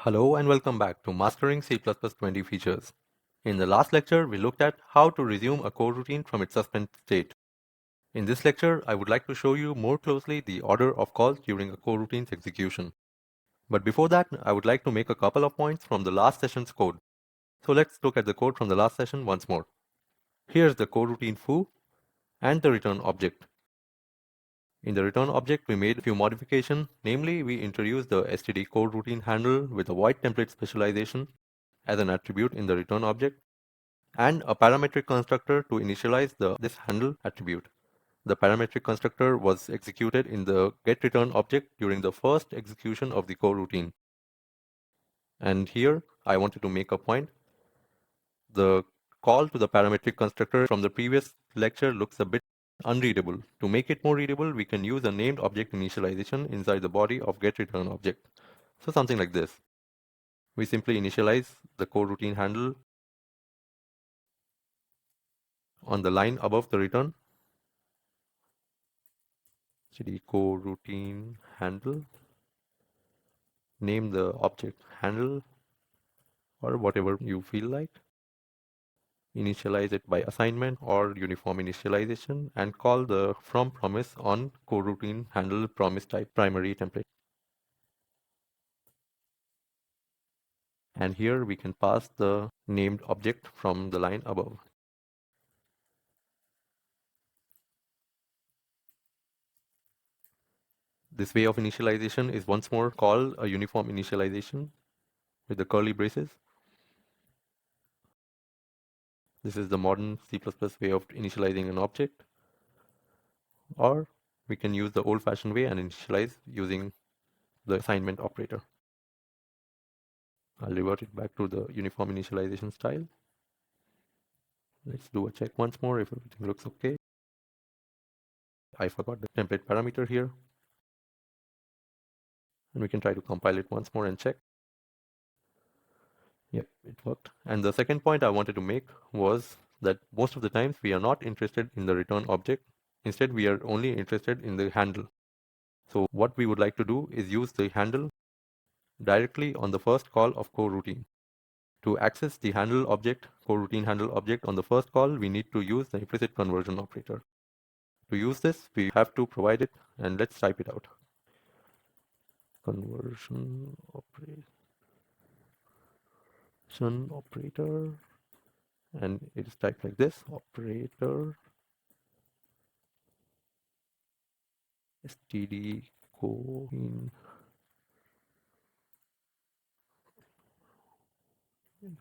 Hello and welcome back to Mastering C++ 20 Features. In the last lecture, we looked at how to resume a coroutine from its suspended state. In this lecture, I would like to show you more closely the order of calls during a coroutine's execution. But before that, I would like to make a couple of points from the last session's code. So let's look at the code from the last session once more. Here's the coroutine foo and the return object. In the return object, we made a few modifications. Namely, we introduced the std coroutine handle with a void template specialization as an attribute in the return object, and a parametric constructor to initialize this handle attribute. The parametric constructor was executed in the getReturn object during the first execution of the coroutine. And here I wanted to make a point. The call to the parametric constructor from the previous lecture looks a bit unreadable. To make it more readable, we can use a named object initialization inside the body of getReturn object. So something like this. We simply initialize the coroutine handle on the line above the return. Std coroutine handle. Name the object handle or whatever you feel like. Initialize it by assignment or uniform initialization and call the from promise on coroutine handle promise type primary template. And here we can pass the named object from the line above. This way of initialization is once more called a uniform initialization with the curly braces. This is the modern C++ way of initializing an object. Or we can use the old-fashioned way and initialize using the assignment operator. I'll revert it back to the uniform initialization style. Let's do a check once more if everything looks okay. I forgot the template parameter here. And we can try to compile it once more and check. Yep, it worked. And the second point I wanted to make was that most of the times we are not interested in the return object. Instead, we are only interested in the handle. So what we would like to do is use the handle directly on the first call of coroutine. To access the handle object, coroutine handle object on the first call, we need to use the implicit conversion operator. To use this, we have to provide it, and let's type it out. Conversion operator, and it is typed like this: operator std coroutine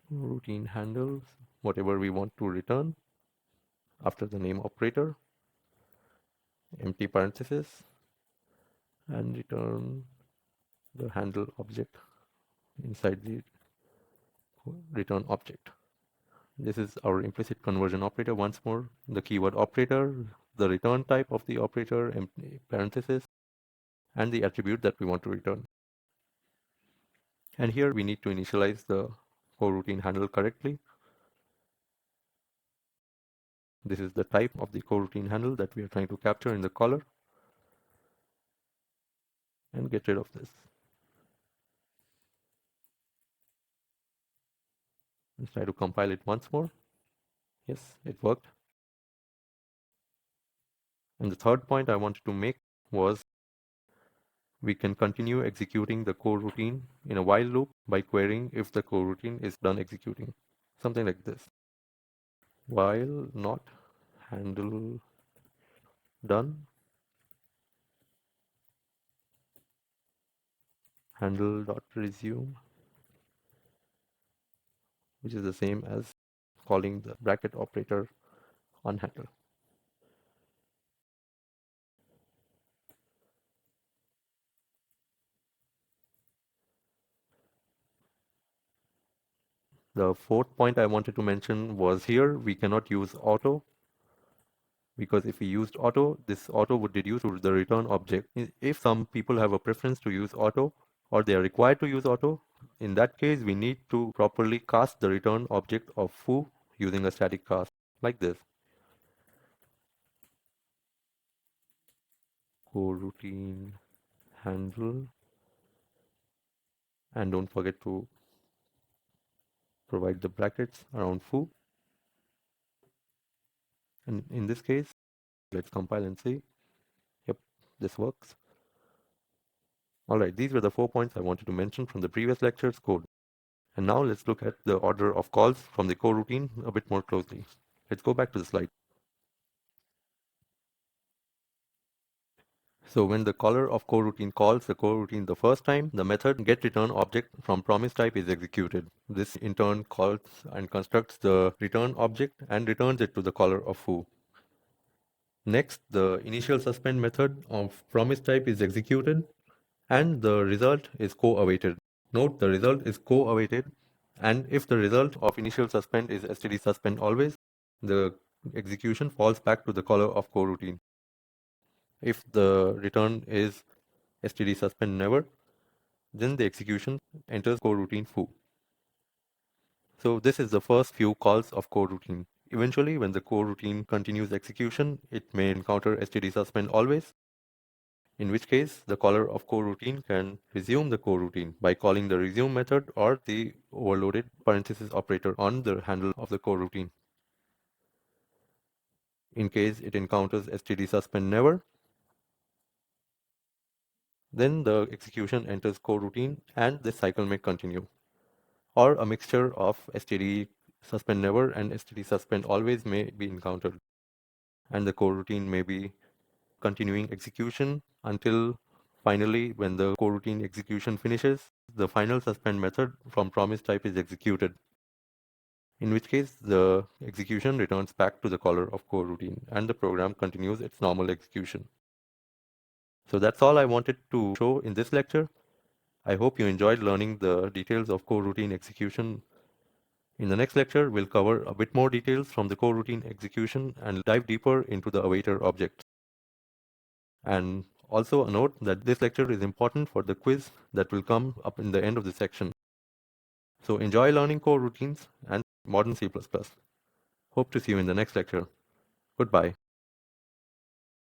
routine handles whatever we want to return after the name operator, empty parenthesis, and return the handle object inside the return object. This is our implicit conversion operator. Once more, the keyword operator, the return type of the operator, empty parenthesis, and the attribute that we want to return. And here we need to initialize the coroutine handle correctly. This is the type of the coroutine handle that we are trying to capture in the caller. And get rid of this. Let's try to compile it once more. Yes, it worked. And the third point I wanted to make was we can continue executing the coroutine in a while loop by querying if the coroutine is done executing. Something like this. While not handle done, handle.resume, which is the same as calling the bracket operator on handle. The fourth point I wanted to mention was here we cannot use auto, because if we used auto, this auto would reduce to the return object. If some people have a preference to use auto or they are required to use auto, in that case we need to properly cast the return object of foo using a static cast like this. Coroutine handle And don't forget to provide the brackets around foo. And in this case, let's compile and see. Yep, this works. Alright, these were the 4 points I wanted to mention from the previous lecture's code. And now let's look at the order of calls from the coroutine a bit more closely. Let's go back to the slide. So when the caller of coroutine calls the coroutine the first time, the method getReturnObject from promise type is executed. This in turn calls and constructs the return object and returns it to the caller of foo. Next, the initial suspend method of promise type is executed and the result is co-awaited. Note the result is co-awaited, and if the result of initial suspend is std suspend always, the execution falls back to the caller of coroutine. If the return is std suspend never, then the execution enters coroutine foo. So this is the first few calls of coroutine. Eventually, when the coroutine continues execution, it may encounter std suspend always, in which case the caller of coroutine can resume the coroutine by calling the resume method or the overloaded parenthesis operator on the handle of the coroutine. In case it encounters std suspend never, then the execution enters coroutine and this cycle may continue. Or a mixture of std suspend never and std suspend always may be encountered, and the coroutine may be continuing execution until finally, when the coroutine execution finishes, the final suspend method from promise type is executed, in which case the execution returns back to the caller of coroutine and the program continues its normal execution. So that's all I wanted to show in this lecture. I hope you enjoyed learning the details of coroutine execution. In the next lecture, we'll cover a bit more details from the coroutine execution and dive deeper into the awaiter object. And also a note that this lecture is important for the quiz that will come up in the end of the section. So enjoy learning coroutines and modern C++. Hope to see you in the next lecture. Goodbye.